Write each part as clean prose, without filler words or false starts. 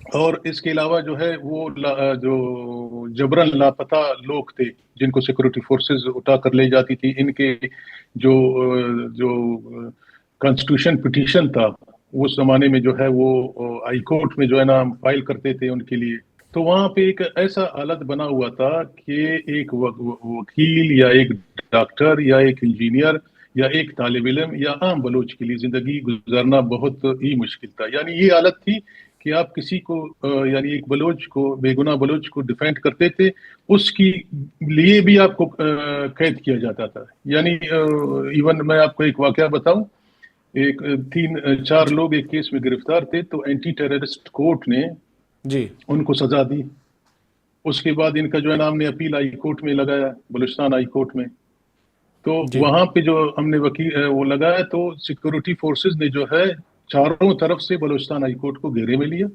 اور اس کے علاوہ جو ہے وہ جو جبرن لاپتہ لوگ تھے جن کو سیکورٹی فورسز اٹھا کر لے جاتی تھی، ان کے جو جو کانسٹیٹیوشن پٹیشن تھا اس زمانے میں جو ہے وہ ہائی کورٹ میں جو ہے نا فائل کرتے تھے ان کے لیے، تو وہاں پہ ایک ایسا حالت بنا ہوا تھا کہ ایک وکیل یا ایک ڈاکٹر یا ایک انجینئر یا ایک طالب علم یا عام بلوچ کے لیے زندگی گزارنا بہت ہی مشکل تھا. یعنی یہ حالت تھی کہ آپ کسی کو یعنی ایک بلوچ کو، بے گناہ بلوچ کو ڈیفینڈ کرتے تھے، اس کی لیے بھی آپ کو قید کیا جاتا تھا. یعنی ایون میں آپ کو ایک واقعہ بتاؤں، ایک 3-4 جی لوگ ایک کیس میں گرفتار تھے، تو اینٹی ٹیررسٹ کورٹ نے جی ان کو سزا دی. اس کے بعد ان کا جو ہے نام نے اپیل ہائی کورٹ میں لگایا، بلوچستان ہائی کورٹ میں. تو جی وہاں پہ جو ہم نے وکیل وہ لگایا، تو سیکورٹی فورسز نے جو ہے چاروں طرف سے بلوچستان ہائی کورٹ کو گھیرے میں لیا.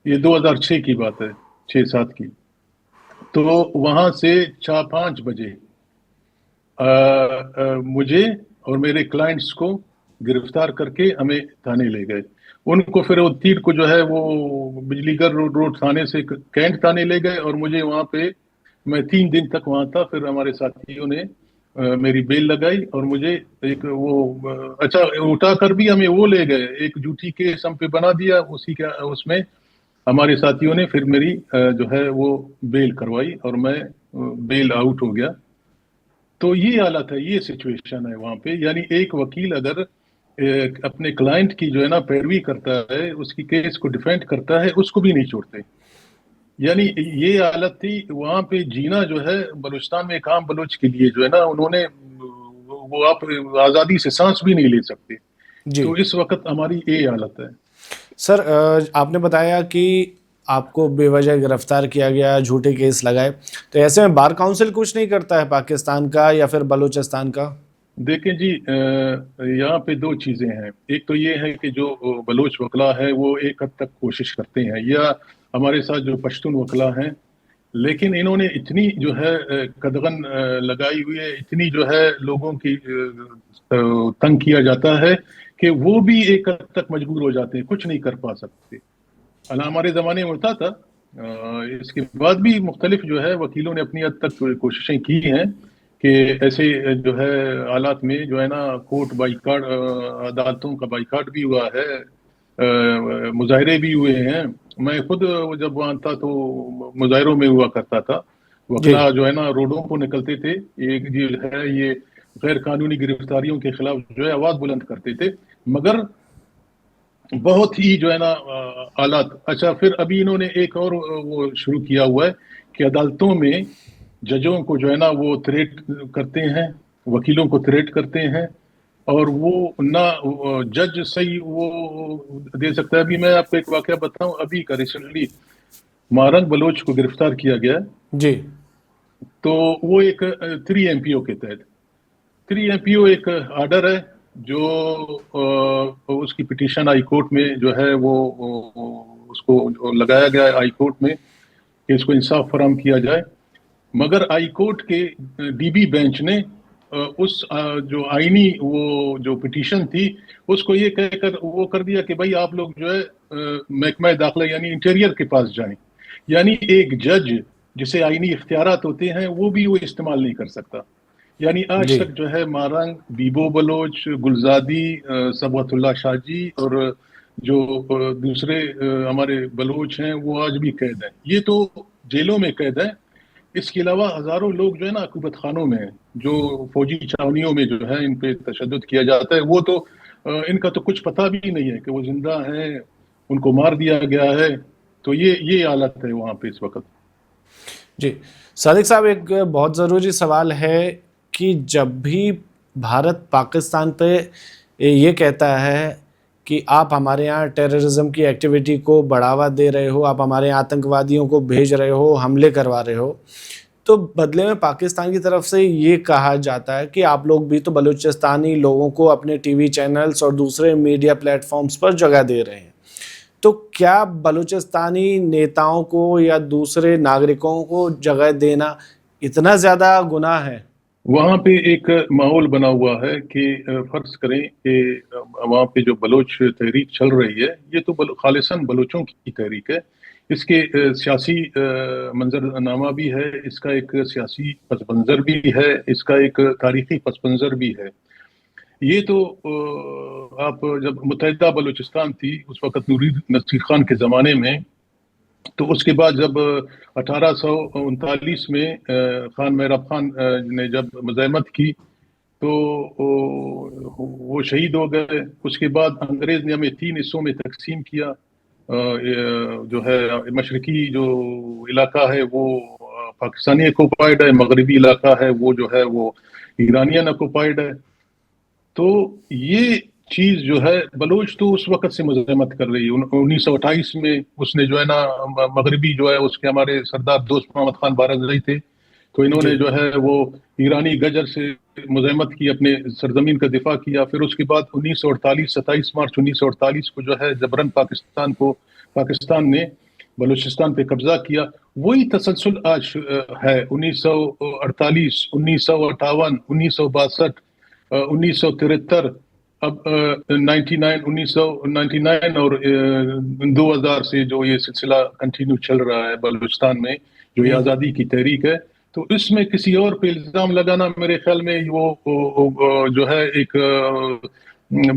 یہ 2006 کی بات ہے، 6-7 کی. تو وہاں سے 4-5 بجے مجھے اور میرے کلائنٹس کو گرفتار کر کے ہمیں تھانے لے گئے. ان کو پھر وہ تیر کو جو ہے وہ بجلی گھر روڈ تھانے سے کینٹ تھانے لے گئے، اور مجھے وہاں پہ میں 3 دن تک وہاں تھا. پھر ہمارے ساتھیوں نے میری بیل لگائی اور مجھے ایک وہ اچھا اٹھا کر بھی ہمیں وہ لے گئے، ایک جھوٹی کیس ہم پہ بنا دیا. اسی کا اس میں ہمارے ساتھیوں نے پھر میری جو ہے وہ بیل کروائی اور میں بیل آؤٹ ہو گیا. تو یہ حالت ہے، یہ سچویشن ہے وہاں پہ. یعنی ایک وکیل اگر اپنے کلائنٹ کی جو ہے نا پیروی کرتا ہے، اس کی کیس کو ڈیفینڈ کرتا ہے، اس کو بھی نہیں چھوڑتے. یعنی یہ حالت تھی وہاں پہ. جینا جو ہے بلوچستان میں ایک عام بلوچ کے لیے جو ہے نا، انہوں نے وہ آپ آزادی سے سانس بھی نہیں لے سکتے. جی تو اس وقت ہماری یہ حالت ہے. سر، آپ نے بتایا کہ آپ کو بے وجہ گرفتار کیا گیا، جھوٹے کیس لگائے، تو ایسے میں بار کونسل کچھ نہیں کرتا ہے پاکستان کا یا پھر بلوچستان کا؟ دیکھیں جی، یہاں پہ 2 چیزیں ہیں. ایک تو یہ ہے کہ جو بلوچ وکلا ہے وہ ایک حد تک کوشش کرتے ہیں، یا ہمارے ساتھ جو پشتون وکلا ہیں، لیکن انہوں نے اتنی جو ہے قدغن لگائی ہوئی ہے، اتنی جو ہے لوگوں کی تنگ کیا جاتا ہے کہ وہ بھی ایک حد تک مجبور ہو جاتے ہیں، کچھ نہیں کر پا سکتے. ہمارے زمانے میں ہوتا تھا. اس کے بعد بھی مختلف جو ہے وکیلوں نے اپنی حد تک کوششیں کی ہیں کہ ایسے جو ہے حالات میں جو ہے نا کورٹ بائیکاٹ، عدالتوں کا بائیکاٹ بھی ہوا ہے، مظاہرے بھی ہوئے ہیں. میں خود جب وہاں تھا تو مظاہروں میں ہوا کرتا تھا. جی وکلا جو ہے نا روڈوں کو نکلتے تھے، ایک جو ہے یہ غیر قانونی گرفتاریوں کے خلاف جو ہے آواز بلند کرتے تھے. مگر بہت ہی جو ہے نا حالات. اچھا، پھر ابھی انہوں نے ایک اور وہ شروع کیا ہوا ہے کہ عدالتوں میں ججوں کو جو ہے نا وہ تھریٹ کرتے ہیں، وکیلوں کو تھریٹ کرتے ہیں، اور وہ نہ جج صحیح وہ دے سکتا ہے. ابھی میں آپ کو ایک واقعہ بتاؤں، ابھی کا ریسنٹلی مارنگ بلوچ کو گرفتار کیا گیا. جی تو وہ ایک 3 MPO کے تحت 3 MPO ایک آرڈر ہے جو اس کی پٹیشن ہائی کورٹ میں جو ہے وہ اس کو لگایا گیا ہے ہائی کورٹ میں کہ اس کو انصاف فراہم کیا جائے. مگر ہائی کورٹ کے DB بینچ نے اس جو آئینی وہ جو پٹیشن تھی اس کو یہ کہہ کر وہ کر دیا کہ بھائی آپ لوگ جو ہے محکمہ داخلہ یعنی انٹیریئر کے پاس جائیں. یعنی ایک جج جسے آئینی اختیارات ہوتے ہیں وہ بھی وہ استعمال نہیں کر سکتا. یعنی آج جی تک جو ہے مارنگ، بیبو بلوچ، گلزادی، صبغت اللہ شاہ جی اور جو دوسرے ہمارے بلوچ ہیں وہ آج بھی قید ہیں. یہ تو جیلوں میں قید ہیں. اس کے علاوہ ہزاروں لوگ جو ہے نا عقوبت خانوں میں ہیں، جو فوجی چھاونیوں میں جو ہے ان پہ تشدد کیا جاتا ہے. وہ تو ان کا تو کچھ پتہ بھی نہیں ہے کہ وہ زندہ ہیں، ان کو مار دیا گیا ہے. تو یہ حالت ہے وہاں پہ اس وقت. جی صادق صاحب، ایک بہت ضروری سوال ہے کہ جب بھی بھارت پاکستان پہ یہ کہتا ہے کہ آپ ہمارے یہاں ٹیررزم کی ایکٹیویٹی کو بڑھاوا دے رہے ہو، آپ ہمارے یہاں آتنکوادیوں کو بھیج رہے ہو، حملے کروا رہے ہو، تو بدلے میں پاکستان کی طرف سے یہ کہا جاتا ہے کہ آپ لوگ بھی تو بلوچستانی لوگوں کو اپنے ٹی وی چینلز اور دوسرے میڈیا پلیٹ فارمز پر جگہ دے رہے ہیں. تو کیا بلوچستانی نیتاؤں کو یا دوسرے ناگرکوں کو جگہ دینا اتنا زیادہ گناہ ہے؟ وہاں پہ ایک ماحول بنا ہوا ہے کہ فرض کریں کہ وہاں پہ جو بلوچ تحریک چل رہی ہے یہ تو خالصاً بلوچوں کی تحریک ہے. اس کے سیاسی منظر نامہ بھی ہے، اس کا ایک سیاسی پس منظر بھی ہے، اس کا ایک تاریخی پس منظر بھی ہے. یہ تو آپ جب متحدہ بلوچستان تھی اس وقت نصیر خان کے زمانے میں، تو اس کے بعد جب 1839 میں خان مہراب خان نے جب مزاحمت کی تو وہ شہید ہو گئے. اس کے بعد انگریز نے ہمیں 3 حصوں میں تقسیم کیا. جو ہے مشرقی جو علاقہ ہے وہ پاکستانی اکوپائڈ ہے، مغربی علاقہ ہے وہ جو ہے وہ ایرانین اکوپائڈ ہے. تو یہ چیز جو ہے بلوچ تو اس وقت سے مزاحمت کر رہی ہے. 1928 میں اس نے جو ہے نا مغربی جو ہے اس کے ہمارے سردار دوست محمد خان بارکزئی تھے، تو انہوں جی نے جو ہے وہ ایرانی گجر سے مزاحمت کی، اپنے سرزمین کا دفاع کیا. پھر اس کے بعد 27 مارچ 1948 کو جو ہے جبرن پاکستان نے بلوچستان پہ قبضہ کیا. وہی تسلسل آج ہے. 1948، 1958، 1962، 1973، اب 1999 اور 2000 سے جو یہ سلسلہ کنٹینیو چل رہا ہے بلوچستان میں، جو یہ آزادی کی تحریک ہے. تو اس میں کسی اور پہ الزام لگانا میرے خیال میں وہ جو ہے ایک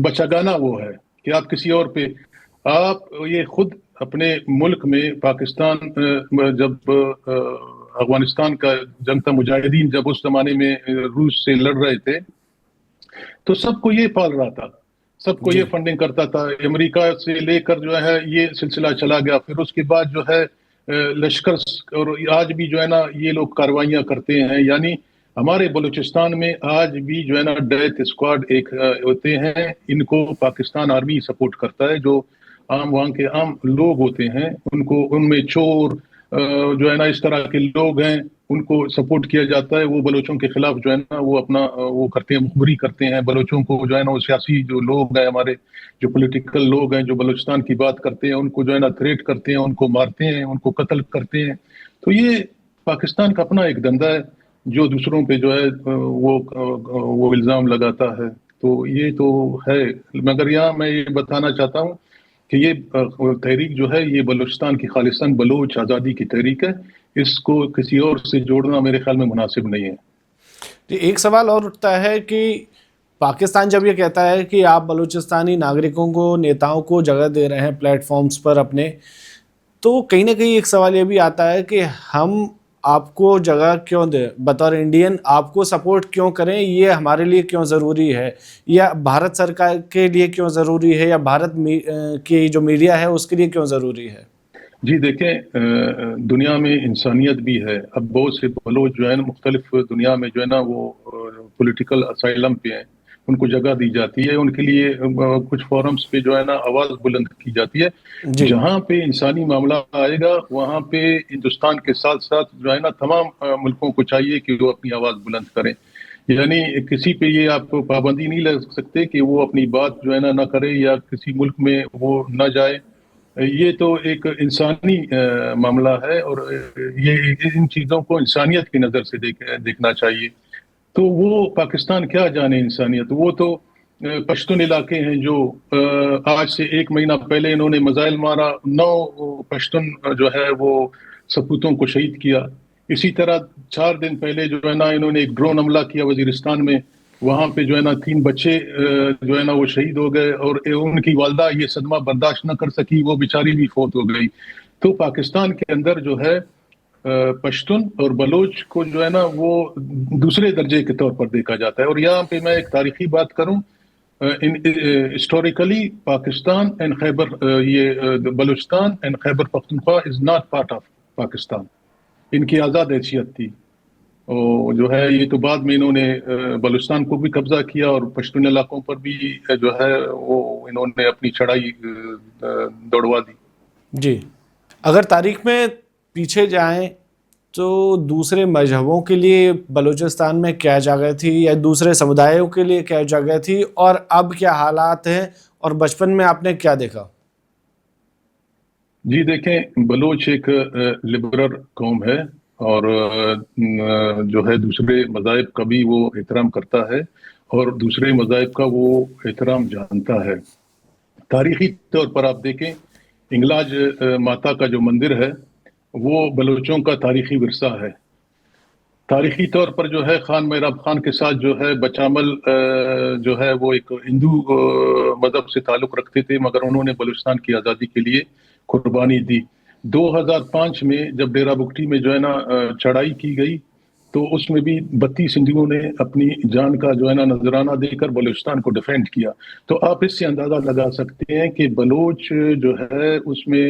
بچگانہ وہ ہے کہ آپ کسی اور پہ آپ یہ خود اپنے ملک میں پاکستان جب افغانستان کا جنگ تھا، مجاہدین جب اس زمانے میں روس سے لڑ رہے تھے تو سب کو یہ پال رہا تھا، سب کو جی یہ فنڈنگ کرتا تھا. امریکہ سے لے کر جو ہے یہ سلسلہ چلا گیا. پھر اس کے بعد جو ہے لشکر، اور آج بھی جو ہے نا یہ لوگ کاروائیاں کرتے ہیں. یعنی ہمارے بلوچستان میں آج بھی جو ہے نا ڈیتھ اسکواڈ ایک ہوتے ہیں، ان کو پاکستان آرمی سپورٹ کرتا ہے. جو وہاں کے عام لوگ ہوتے ہیں ان میں چور جو ہے نا اس طرح کے لوگ ہیں، ان کو سپورٹ کیا جاتا ہے. وہ بلوچوں کے خلاف جو ہے نا وہ اپنا وہ کرتے ہیں، مخبری کرتے ہیں. بلوچوں کو جو ہے نا وہ سیاسی جو لوگ ہیں، ہمارے جو پولیٹیکل لوگ ہیں جو بلوچستان کی بات کرتے ہیں، ان کو جو ہے نا تھریٹ کرتے ہیں، ان کو مارتے ہیں، ان کو قتل کرتے ہیں. تو یہ پاکستان کا اپنا ایک دندہ ہے جو دوسروں پہ جو ہے وہ الزام لگاتا ہے. تو یہ تو ہے. مگر یہاں میں یہ بتانا چاہتا ہوں کہ یہ تحریک جو ہے یہ بلوچستان کی خالصاً بلوچ آزادی کی تحریک ہے. اس کو کسی اور سے جوڑنا میرے خیال میں مناسب نہیں ہے. ایک سوال اور اٹھتا ہے کہ پاکستان جب یہ کہتا ہے کہ آپ بلوچستانی ناگرکوں کو، نیتاؤں کو جگہ دے رہے ہیں پلیٹ فارمز پر اپنے، تو کہیں نہ کہیں ایک سوال یہ بھی آتا ہے کہ ہم آپ کو جگہ کیوں دیں، بطور انڈین آپ کو سپورٹ کیوں کریں، یہ ہمارے لیے کیوں ضروری ہے، یا بھارت سرکار کے لیے کیوں ضروری ہے، یا بھارت کی جو میڈیا ہے اس کے لیے کیوں ضروری ہے؟ جی دیکھیں، دنیا میں انسانیت بھی ہے. اب بہت سے بلوچ جو ہے نا مختلف دنیا میں جو ہے نا وہ پولیٹیکل اسائلم پہ ہیں، ان کو جگہ دی جاتی ہے. ان کے لیے کچھ فورمز پہ جو ہے نا آواز بلند کی جاتی ہے. جی جہاں پہ انسانی معاملہ آئے گا وہاں پہ ہندوستان کے ساتھ ساتھ جو ہے نا تمام ملکوں کو چاہیے کہ وہ اپنی آواز بلند کریں. یعنی کسی پہ یہ آپ کو پابندی نہیں لگ سکتے کہ وہ اپنی بات جو ہے نا نہ کرے یا کسی ملک میں وہ نہ جائے. یہ تو ایک انسانی معاملہ ہے، اور یہ ان چیزوں کو انسانیت کی نظر سے دیکھنا چاہیے. تو وہ پاکستان کیا جانے انسانیت. وہ تو پشتون علاقے ہیں جو آج سے 1 مہینہ پہلے انہوں نے میزائل مارا، 9 پشتون جو ہے وہ سپوتوں کو شہید کیا. اسی طرح 4 دن پہلے جو ہے نا انہوں نے ایک ڈرون حملہ کیا وزیرستان میں. وہاں پہ جو ہے نا 3 بچے جو ہے نا وہ شہید ہو گئے، اور ان کی والدہ یہ صدمہ برداشت نہ کر سکی، وہ بیچاری بھی فوت ہو گئی. تو پاکستان کے اندر جو ہے پشتون اور بلوچ کو جو ہے نا وہ دوسرے درجے کے طور پر دیکھا جاتا ہے. اور یہاں پہ میں ایک تاریخی بات کروں، ہسٹوریکلی پاکستان اینڈ خیبر یہ Balochistan and Khyber Pakhtunkhwa is not part of Pakistan. ان کی آزاد حیثیت تھی. اور جو ہے یہ تو بعد میں انہوں نے بلوچستان کو بھی قبضہ کیا، اور پشتون علاقوں پر بھی جو ہے وہ انہوں نے اپنی چڑھائی دوڑوا دی. جی اگر تاریخ میں پیچھے جائیں تو دوسرے مذہبوں کے لیے بلوچستان میں کیا جگہ تھی، یا دوسرے سمدایوں کے لیے کیا جگہ تھی، اور اب کیا حالات ہیں، اور بچپن میں آپ نے کیا دیکھا؟ جی دیکھیں، بلوچ ایک لبرل قوم ہے. اور جو ہے دوسرے مذاہب کا بھی وہ احترام کرتا ہے اور دوسرے مذاہب کا وہ احترام جانتا ہے۔ تاریخی طور پر آپ دیکھیں انگلاج ماتا کا جو مندر ہے وہ بلوچوں کا تاریخی ورثہ ہے۔ تاریخی طور پر جو ہے خان مہراب خان کے ساتھ جو ہے بچامل جو ہے وہ ایک ہندو مذہب سے تعلق رکھتے تھے، مگر انہوں نے بلوچستان کی آزادی کے لیے قربانی دی۔ 2005 میں جب ڈیرہ بگٹی میں جو ہے نا چڑھائی کی گئی تو اس میں بھی 32 ہندوؤں نے اپنی جان کا جو ہے نا نذرانہ دے کر بلوچستان کو ڈیفینڈ کیا۔ تو آپ اس سے اندازہ لگا سکتے ہیں کہ بلوچ جو ہے اس میں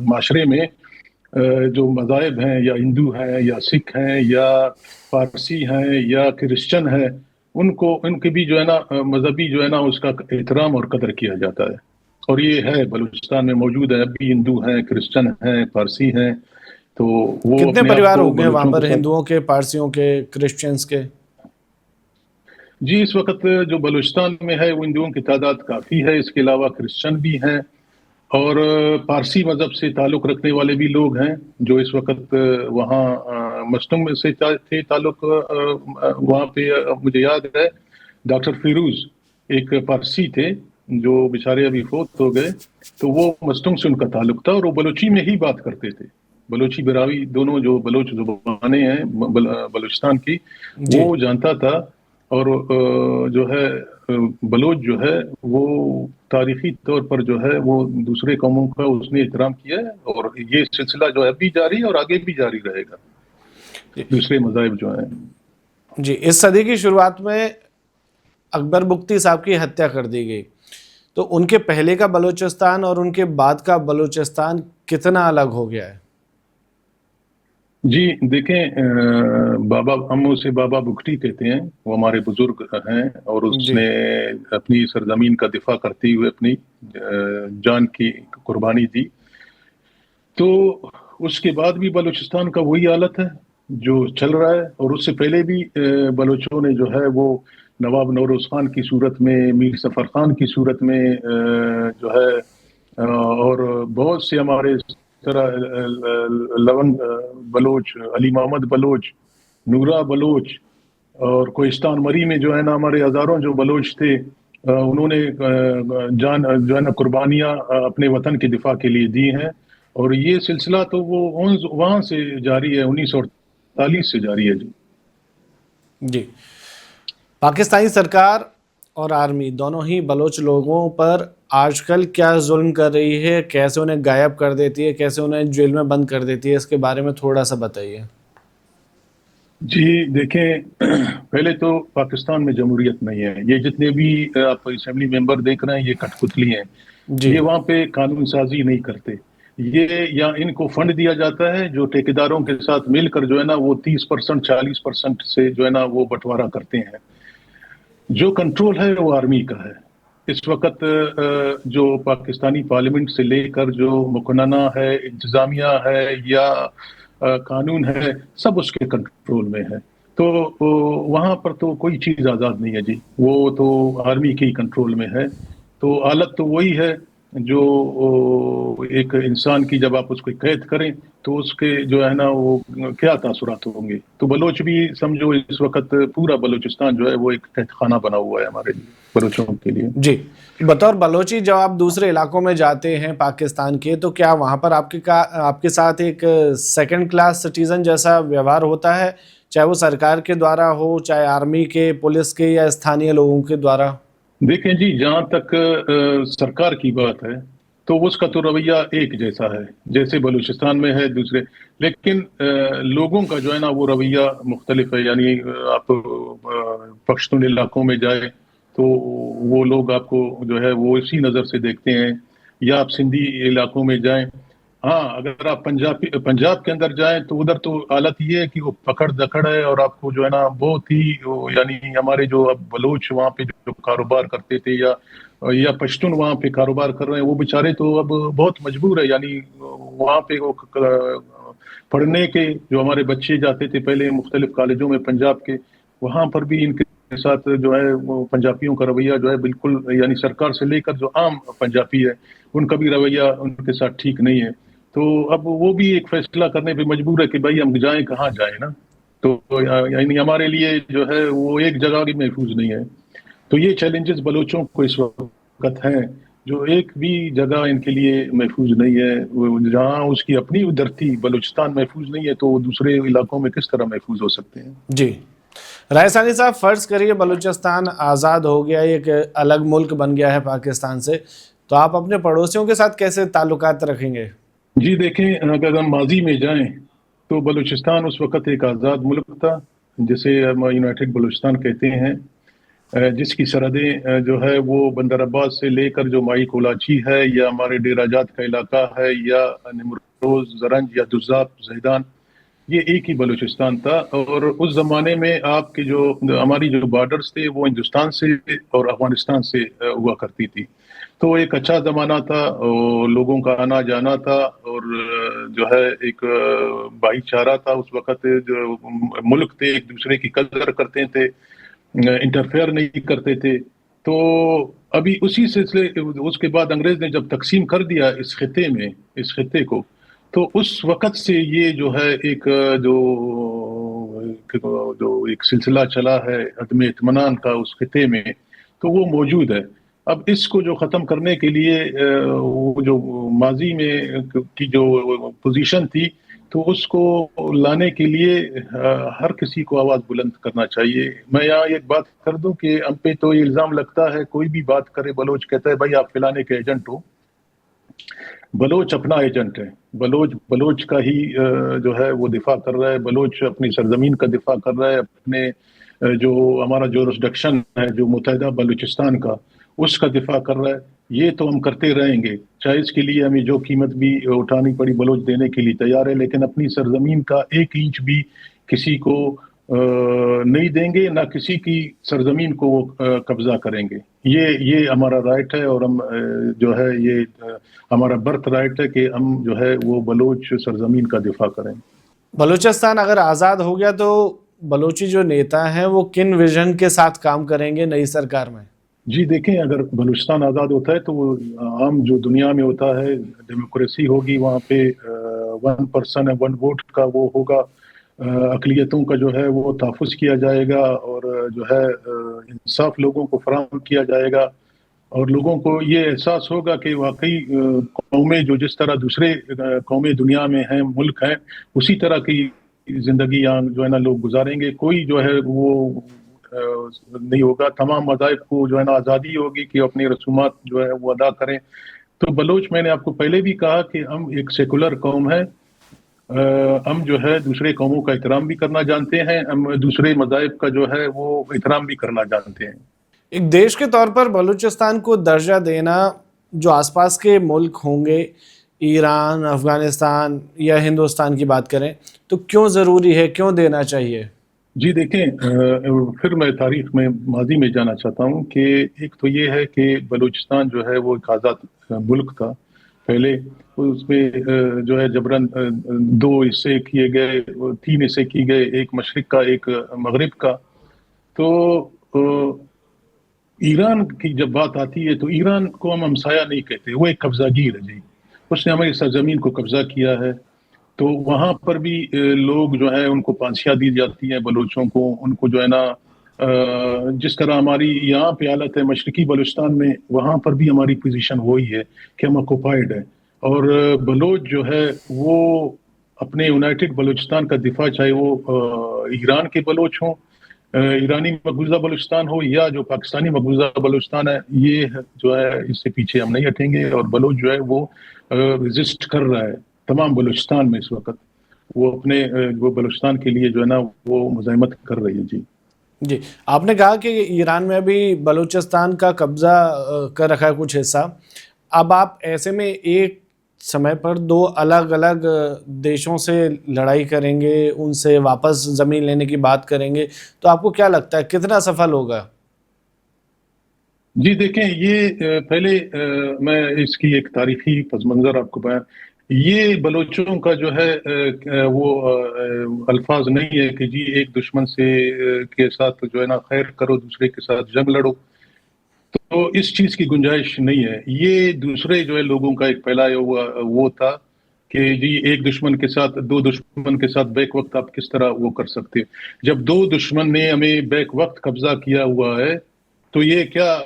معاشرے میں جو مذاہب ہیں یا ہندو ہیں یا سکھ ہیں یا فارسی ہیں یا کرسچن ہیں، ان کے بھی جو ہے نا مذہبی جو ہے نا اس کا احترام اور قدر کیا جاتا ہے، اور یہ ہے بلوچستان میں موجود ہے۔ اب بھی ہندو ہیں، کرسچن ہیں، پارسی ہیں، تو وہ کتنے اپنے آپ پریوار کو ہو گئے وہاں بلوچوں پر، کے ساتھ۔ ہندوؤں کے، پارسیوں کے، کرسچنز کے؟ جی اس وقت جو بلوچستان میں ہے وہ ہندوؤں کی تعداد کافی ہے، اس کے علاوہ کرسچن بھی ہیں اور پارسی مذہب سے تعلق رکھنے والے بھی لوگ ہیں جو اس وقت وہاں مشتم سے تھے تعلق۔ وہاں پہ مجھے یاد ہے ڈاکٹر فیروز ایک پارسی تھے جو بیچارے ابھی فوت ہو گئے، تو وہ مشتم سے ان کا تعلق تھا اور وہ بلوچی میں ہی بات کرتے تھے۔ بلوچی براوی دونوں جو بلوچ زبانیں ہیں بلوچستان کی جی وہ جانتا تھا، اور جو ہے بلوچ جو ہے وہ تاریخی طور پر جو ہے وہ دوسرے قوموں کا اس نے احترام کیا ہے، اور یہ سلسلہ جو ہے اب بھی جاری ہے اور آگے بھی جاری رہے گا۔ دوسرے مذاہب جو ہیں جی، اس صدی کی شروعات میں اکبر بگٹی صاحب کی ہتیا کر دی گئی، تو ان کے پہلے کا بلوچستان اور ان کے بعد کا بلوچستان کتنا الگ ہو گیا ہے؟ جی دیکھیں بابا، ہم اسے بابا بگٹی کہتے ہیں، وہ ہمارے بزرگ ہیں اور اس جی نے اپنی سرزمین کا دفاع کرتے ہوئے اپنی جان کی قربانی دی۔ تو اس کے بعد بھی بلوچستان کا وہی حالت ہے جو چل رہا ہے، اور اس سے پہلے بھی بلوچوں نے جو ہے وہ نواب نوروز خان کی صورت میں، میر ظفر خان کی صورت میں جو ہے اور بہت سے ہمارے طرح لون بلوچ، علی محمد بلوچ، نورا بلوچ، اور کوہستان مری میں جو ہے نا ہمارے ہزاروں جو بلوچ تھے، انہوں نے جان جو ہے نا قربانیاں اپنے وطن کے دفاع کے لیے دی ہیں، اور یہ سلسلہ تو وہ وہاں سے جاری ہے، 1948 سے جاری ہے۔ جی، پاکستانی سرکار اور آرمی دونوں ہی بلوچ لوگوں پر آج کل کیا ظلم کر رہی ہے، کیسے انہیں غائب کر دیتی ہے، کیسے انہیں جیل میں بند کر دیتی ہے، اس کے بارے میں تھوڑا سا بتائیے۔ جی دیکھیں پہلے تو پاکستان میں جمہوریت نہیں ہے، یہ جتنے بھی آپ اسمبلی ممبر دیکھ رہے ہیں یہ کٹ پتلی ہیں، جی یہ وہاں پہ قانون سازی نہیں کرتے، یہ یا ان کو فنڈ دیا جاتا ہے جو ٹھیکیداروں کے ساتھ مل کر جو ہے نا وہ 30% 40% سے جو ہے نا وہ بٹوارا کرتے ہیں۔ جو کنٹرول ہے وہ آرمی کا ہے اس وقت، جو پاکستانی پارلیمنٹ سے لے کر جو مقننہ ہے، انتظامیہ ہے یا قانون ہے، سب اس کے کنٹرول میں ہے۔ تو وہاں پر تو کوئی چیز آزاد نہیں ہے جی، وہ تو آرمی کے ہی کنٹرول میں ہے۔ تو حالت تو وہی ہے جو ایک انسان کی جب آپ اس کو قید کریں تو اس کے جو ہے نا وہ کیا تاثرات ہوں گے۔ تو بلوچ بھی سمجھو اس وقت پورا بلوچستان جو ہے وہ ایک قید خانہ بنا ہوا ہے ہمارے لیے، بلوچوں کے لیے۔ جی، بطور بلوچی جب آپ دوسرے علاقوں میں جاتے ہیں پاکستان کے، تو کیا وہاں پر آپ کے ساتھ ایک سیکنڈ کلاس سٹیزن جیسا ویوہار ہوتا ہے، چاہے وہ سرکار کے دوارا ہو، چاہے آرمی کے، پولیس کے یا استھانیہ لوگوں کے دوارا؟ دیکھیں جی، جہاں تک سرکار کی بات ہے تو اس کا تو رویہ ایک جیسا ہے جیسے بلوچستان میں ہے دوسرے، لیکن لوگوں کا جو ہے نا وہ رویہ مختلف ہے۔ یعنی آپ پشتون علاقوں میں جائیں تو وہ لوگ آپ کو جو ہے وہ اسی نظر سے دیکھتے ہیں، یا آپ سندھی علاقوں میں جائیں۔ ہاں اگر آپ پنجاب کے اندر جائیں تو ادھر تو حالت یہ ہے کہ وہ پکڑ دکڑ ہے، اور آپ کو جو ہے نا بہت ہی یعنی ہمارے جو اب بلوچ وہاں پہ جو کاروبار کرتے تھے یا پشتون وہاں پہ کاروبار کر رہے ہیں، وہ بیچارے تو اب بہت مجبور ہے۔ یعنی وہاں پہ وہ پڑھنے کے جو ہمارے بچے جاتے تھے پہلے مختلف کالجوں میں پنجاب کے، وہاں پر بھی ان کے ساتھ جو ہے وہ پنجابیوں کا رویہ جو ہے بالکل، یعنی سرکار سے لے کر جو عام پنجابی ہے ان کا بھی رویہ ان کے ساتھ ٹھیک نہیں ہے۔ تو اب وہ بھی ایک فیصلہ کرنے پہ مجبور ہے کہ بھائی ہم جائیں کہاں جائیں نا. تو یعنی ہمارے لیے جو ہے وہ ایک جگہ بھی محفوظ نہیں ہے. تو یہ چیلنجز بلوچوں کو اس وقت ہیں جو ایک بھی جگہ ان کے لیے محفوظ نہیں ہے. جہاں اس کی اپنی دھرتی بلوچستان محفوظ نہیں ہے تو وہ دوسرے علاقوں میں کس طرح محفوظ ہو سکتے ہیں. جی رائے ثانی صاحب، فرض کریے بلوچستان آزاد ہو گیا، ایک الگ ملک بن گیا ہے پاکستان سے، تو آپ اپنے پڑوسیوں کے ساتھ کیسے تعلقات رکھیں گے؟ جی دیکھیں، اگر ہم ماضی میں جائیں تو بلوچستان اس وقت ایک آزاد ملک تھا جسے ہم یونائٹڈ بلوچستان کہتے ہیں، جس کی سرحدیں جو ہے وہ بندر عباس سے لے کر جو مائی کولاچی ہے یا ہمارے ڈیرہ جات کا علاقہ ہے یا نمروز، زرنج یا دزاب، زیدان، یہ ایک ہی بلوچستان تھا. اور اس زمانے میں آپ کے جو ہماری جو بارڈرز تھے وہ ہندوستان سے اور افغانستان سے ہوا کرتی تھی. تو ایک اچھا زمانہ تھا اور لوگوں کا آنا جانا تھا اور جو ہے ایک بھائی چارہ تھا. اس وقت جو ملک تھے ایک دوسرے کی قدر کرتے تھے، انٹرفیئر نہیں کرتے تھے. تو ابھی اسی سلسلے اس کے بعد انگریز نے جب تقسیم کر دیا اس خطے کو، تو اس وقت سے یہ جو ہے ایک جو ایک سلسلہ چلا ہے عدم اطمینان کا اس خطے میں، تو وہ موجود ہے. اب اس کو جو ختم کرنے کے لیے وہ جو ماضی میں کی جو پوزیشن تھی، تو اس کو لانے کے لیے ہر کسی کو آواز بلند کرنا چاہیے. میں یہاں ایک بات کر دوں کہ ہم پہ تو یہ الزام لگتا ہے، کوئی بھی بات کرے بلوچ کہتا ہے بھائی آپ فلانے کے ایجنٹ ہو. بلوچ اپنا ایجنٹ ہے، بلوچ کا ہی جو ہے وہ دفاع کر رہا ہے، بلوچ اپنی سرزمین کا دفاع کر رہا ہے، اپنے جو ہمارا جورسڈکشن ہے جو متحدہ بلوچستان کا، اس کا دفاع کر رہا ہے. یہ تو ہم کرتے رہیں گے، چاہے اس کے لیے ہمیں جو قیمت بھی اٹھانی پڑی بلوچ دینے کے لیے تیار ہے، لیکن اپنی سرزمین کا ایک انچ بھی کسی کو نہیں دیں گے، نہ کسی کی سرزمین کو وہ قبضہ کریں گے. یہ ہمارا رائٹ ہے اور ہم جو ہے یہ ہمارا برتھ رائٹ ہے کہ ہم جو ہے وہ بلوچ سرزمین کا دفاع کریں. بلوچستان اگر آزاد ہو گیا تو بلوچی جو نیتا ہیں وہ کن ویژن کے ساتھ کام کریں گے نئی سرکار میں؟ جی دیکھیں، اگر بلوچستان آزاد ہوتا ہے تو وہ عام جو دنیا میں ہوتا ہے ڈیموکریسی ہوگی، وہاں پہ 1 پرسن 1 ووٹ کا وہ ہوگا، اقلیتوں کا جو ہے وہ تحفظ کیا جائے گا اور جو ہے انصاف لوگوں کو فراہم کیا جائے گا. اور لوگوں کو یہ احساس ہوگا کہ واقعی قومیں جو جس طرح دوسرے قومیں دنیا میں ہیں، ملک ہیں، اسی طرح کی زندگی یہاں جو ہے نا لوگ گزاریں گے. کوئی جو ہے وہ نہیں ہوگا، تمام مذاہب کو جو ہے نا آزادی ہوگی کہ اپنی رسومات جو ہے وہ ادا کریں. تو بلوچ، میں نے آپ کو پہلے بھی کہا کہ ہم ایک سیکولر قوم ہے، ہم جو ہے دوسرے قوموں کا احترام بھی کرنا جانتے ہیں، ہم دوسرے مذاہب کا جو ہے وہ احترام بھی کرنا جانتے ہیں. ایک دیش کے طور پر بلوچستان کو درجہ دینا، جو آس پاس کے ملک ہوں گے، ایران، افغانستان یا ہندوستان کی بات کریں، تو کیوں ضروری ہے، کیوں دینا چاہیے؟ جی دیکھیں، پھر میں تاریخ میں ماضی میں جانا چاہتا ہوں کہ ایک تو یہ ہے کہ بلوچستان جو ہے وہ ایک آزاد ملک تھا پہلے. اس میں جو ہے جبراً 2 حصے کیے گئے، 3 حصے کیے گئے، ایک مشرق کا ایک مغرب کا. تو ایران کی جب بات آتی ہے تو ایران کو ہم ہمسایہ نہیں کہتے، وہ ایک قبضہ گیر ہے. جی، اس نے ہماری سرزمین کو قبضہ کیا ہے. تو وہاں پر بھی لوگ جو ہیں ان کو پھانسیاں دی جاتی ہیں، بلوچوں کو، ان کو جو ہے نا جس طرح ہماری یہاں پہ حالت ہے مشرقی بلوچستان میں، وہاں پر بھی ہماری پوزیشن وہی ہے کہ ہم آکوپائڈ ہیں. اور بلوچ جو ہے وہ اپنے یونائٹڈ بلوچستان کا دفاع، چاہے وہ ایران کے بلوچ ہوں، ایرانی مقبوضہ بلوچستان ہو یا جو پاکستانی مقبوضہ بلوچستان ہے، یہ جو ہے اس سے پیچھے ہم نہیں ہٹیں گے. اور بلوچ جو ہے وہ ریزسٹ کر رہا ہے تمام بلوچستان میں اس وقت، وہ اپنے وہ بلوچستان کے لیے جو ہے نا وہ مزاحمت کر رہی ہے. جی، آپ نے کہا کہ ایران میں بھی بلوچستان کا قبضہ کر رکھا ہے کچھ حصہ. اب آپ ایسے میں ایک سمے پر 2 الگ الگ دیشوں سے لڑائی کریں گے، ان سے واپس زمین لینے کی بات کریں گے، تو آپ کو کیا لگتا ہے کتنا سفل ہوگا؟ جی دیکھیں، یہ پہلے میں اس کی ایک تاریخی پس منظر آپ کو بیان، یہ بلوچوں کا جو ہے وہ الفاظ نہیں ہے کہ جی ایک دشمن سے کے ساتھ جو ہے نا خیر کرو، دوسرے کے ساتھ جنگ لڑو. تو اس چیز کی گنجائش نہیں ہے. یہ دوسرے جو ہے لوگوں کا ایک پھیلایا ہوا وہ تھا کہ جی ایک دشمن کے ساتھ دو دشمن کے ساتھ بیک وقت آپ کس طرح وہ کر سکتے. جب دو دشمن نے ہمیں بیک وقت قبضہ کیا ہوا ہے تو یہ کیا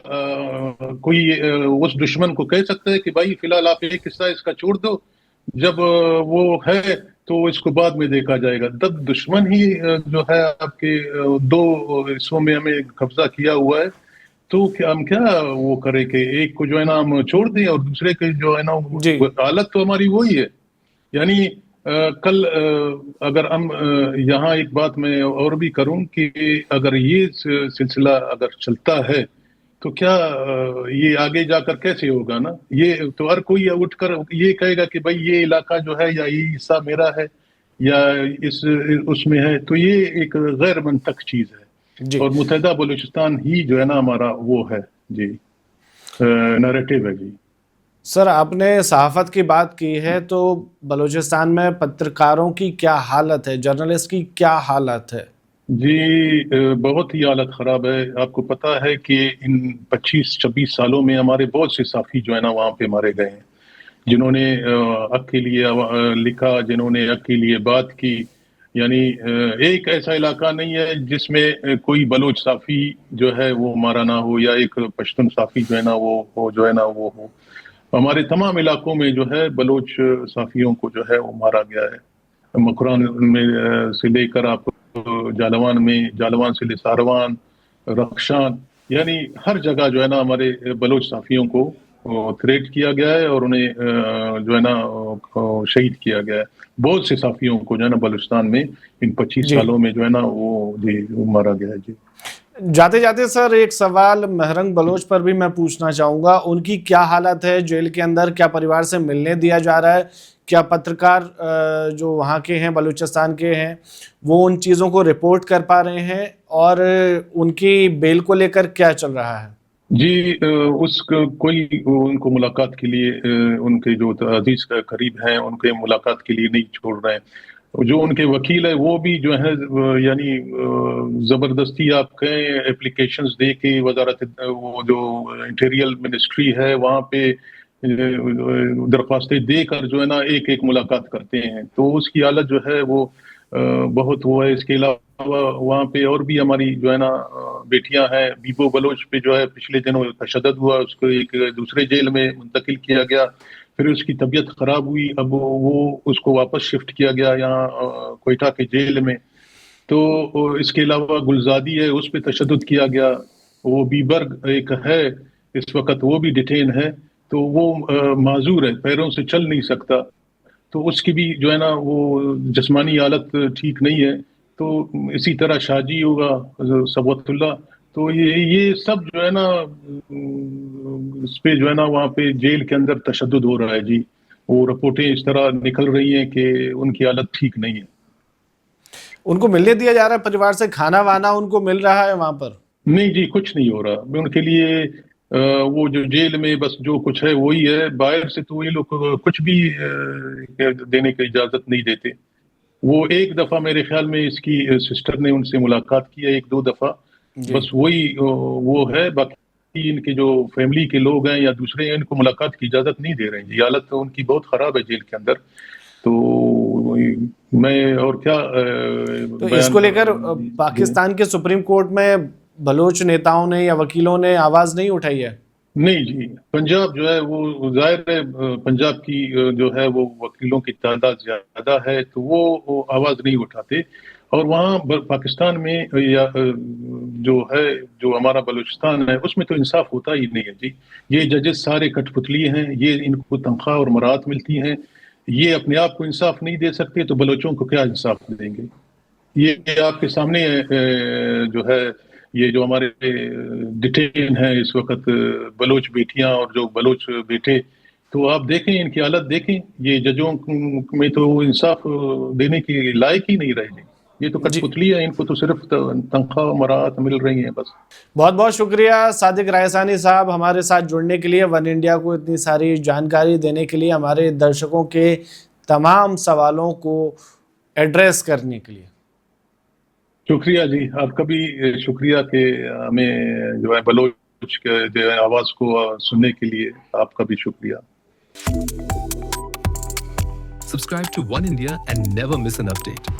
کوئی اس دشمن کو کہہ سکتا ہے کہ بھائی فی الحال آپ ایک حصہ اس کا چھوڑ دو, جب وہ ہے تو اس کو بعد میں دیکھا جائے گا. تب دشمن ہی جو ہے آپ کے دو حصوں میں ہمیں قبضہ کیا ہوا ہے, تو ہم کیا وہ کریں کہ ایک کو جو ہے نا ہم چھوڑ دیں اور دوسرے کے جو ہے نا جی حالت تو ہماری وہی ہے. یعنی کل اگر ہم یہاں ایک بات میں اور بھی کروں کہ اگر یہ سلسلہ اگر چلتا ہے تو کیا یہ آگے جا کر کیسے ہوگا نا. یہ تو ہر کوئی اٹھ کر یہ کہے گا کہ بھائی یہ علاقہ جو ہے یا یہ حصہ میرا ہے یا اس میں ہے, تو یہ ایک غیر منطق چیز ہے. جی اور متحدہ بلوچستان ہی جو ہے نا ہمارا وہ ہے جی نیریٹو ہے جی. سر, آپ نے صحافت کی بات کی ہے تو بلوچستان میں پترکاروں کی کیا حالت ہے, جرنلسٹ کی کیا حالت ہے؟ جی بہت ہی حالت خراب ہے. آپ کو پتا ہے کہ ان 25-26 سالوں میں ہمارے بہت سے صحافی جو ہے نا وہاں پہ مارے گئے ہیں, جنہوں نے حق کے لیے لکھا, جنہوں نے حق کے لیے بات کی. یعنی ایک ایسا علاقہ نہیں ہے جس میں کوئی بلوچ صحافی جو ہے وہ مارا نہ ہو یا ایک پشتون صحافی جو ہے نا وہ جو ہے نا وہ ہو. ہمارے تمام علاقوں میں جو ہے بلوچ صحافیوں کو جو ہے وہ مارا گیا ہے. مکران میں سے لے کر آپ جالوان میں, جالوان سے لے ساروان, رخشان, یعنی ہر جگہ جو ہے نا ہمارے بلوچ صحافیوں کو تھریٹ کیا گیا ہے اور انہیں جو ہے نا شہید کیا گیا ہے. بہت سے صحافیوں کو جو ہے نا بلوچستان میں ان 25 جی سالوں میں جو ہے نا وہ مارا گیا ہے جی. جاتے جاتے سر ایک سوال مہرنگ بلوچ پر بھی میں پوچھنا چاہوں گا, ان کی کیا حالت ہے جیل کے اندر؟ کیا پریوار سے ملنے دیا جا رہا ہے؟ کیا پترکار جو وہاں کے ہیں بلوچستان کے ہیں وہ ان چیزوں کو رپورٹ کر پا رہے ہیں, اور ان کی بیل کو لے کر کیا چل رہا ہے؟ جی کوئی ان کو ملاقات کے لیے ان کے جو عزیز قریب ہیں ان کے ملاقات کے لیے نہیں چھوڑ رہے ہیں. جو ان کے وکیل ہے وہ بھی جو ہے یعنی زبردستی آپ کہیں اپلیکیشنز دے کے وزارت وہ جو انٹیریل منسٹری ہے وہاں پہ درخواستیں دے کر جو ہے نا ایک ایک ملاقات کرتے ہیں. تو اس کی حالت جو ہے وہ بہت وہ ہے. اس کے علاوہ وہاں پہ اور بھی ہماری جو ہے نا بیٹیاں ہیں. بیبو بلوچ پہ جو ہے پچھلے دنوں تشدد ہوا, اس کو ایک دوسرے جیل میں منتقل کیا گیا, پھر اس کی طبیعت خراب ہوئی, اب وہ اس کو واپس شفٹ کیا گیا یہاں کوئٹہ کے جیل میں. تو اس کے علاوہ گلزادی ہے, اس پہ تشدد کیا گیا. وہ بیبرگ ایک ہے اس وقت, وہ بھی ڈیٹین ہے, تو وہ معذور ہے, پیروں سے چل نہیں سکتا. تو اس کی بھی جو ہے نا وہ جسمانی حالت ٹھیک نہیں ہے. تو اسی طرح شاجی ہوگا صبوت اللہ, تو یہ سب جو ہے نا اس پہ جو ہے نا وہاں پہ جیل کے اندر تشدد ہو رہا ہے جی. وہ رپورٹیں اس طرح نکل رہی ہیں کہ ان کی حالت ٹھیک نہیں ہے. ان کو ملنے دیا جا رہا ہے پریوار سے؟ کھانا وانا ان کو مل رہا ہے وہاں پر؟ نہیں جی کچھ نہیں ہو رہا ان کے لیے. وہ جو جیل میں بس جو کچھ ہے وہی ہے, باہر سے تو یہ لوگ کچھ بھی دینے کی اجازت نہیں دیتے. وہ ایک دفعہ میرے خیال میں اس کی سسٹر نے ان سے ملاقات کی ہے, 1-2 دفعہ بس وہی وہ ہے. باقی ان کے جو فیملی کے لوگ ہیں یا دوسرے ہیں ان کو ملاقات کی اجازت نہیں دے رہے ہیں جی. حالت ان کی بہت خراب ہے جیل کے اندر. تو میں اور کیا تو اس کو لے کر پاکستان کے سپریم کورٹ میں بلوچ نیتاؤں نے یا وکیلوں نے آواز نہیں اٹھائی ہے؟ نہیں جی, پنجاب جو ہے وہ ظاہر ہے پنجاب کی جو ہے وہ وکیلوں کی تعداد زیادہ ہے تو وہ آواز نہیں اٹھاتے. اور وہاں پاکستان میں یا جو ہے جو ہمارا بلوچستان ہے اس میں تو انصاف ہوتا ہی نہیں ہے جی. یہ ججز سارے کٹ پتلی ہیں, یہ ان کو تنخواہ اور مراعات ملتی ہیں, یہ اپنے آپ کو انصاف نہیں دے سکتے تو بلوچوں کو کیا انصاف دیں گے. یہ آپ کے سامنے جو ہے یہ جو ہمارے ڈیٹین ہیں اس وقت بلوچ بیٹیاں اور جو بلوچ بیٹے, تو آپ دیکھیں ان کی حالت دیکھیں. یہ ججوں میں تو انصاف دینے کی لائق ہی نہیں رہے. یہ تو کٹ جی, پتلی ہے, ان کو تو صرف تنخواہ مراعات مل رہی ہیں بس. بہت بہت شکریہ صادق رائسانی صاحب ہمارے ساتھ جڑنے کے لیے, ون انڈیا کو اتنی ساری جانکاری دینے کے لیے, ہمارے درشکوں کے تمام سوالوں کو ایڈریس کرنے کے لیے. شکریہ جی, آپ کا بھی شکریہ کہ ہمیں جو ہے بلوچ کے آواز کو سننے کے لیے آپ کا بھی شکریہ. Subscribe to One India and never miss an update.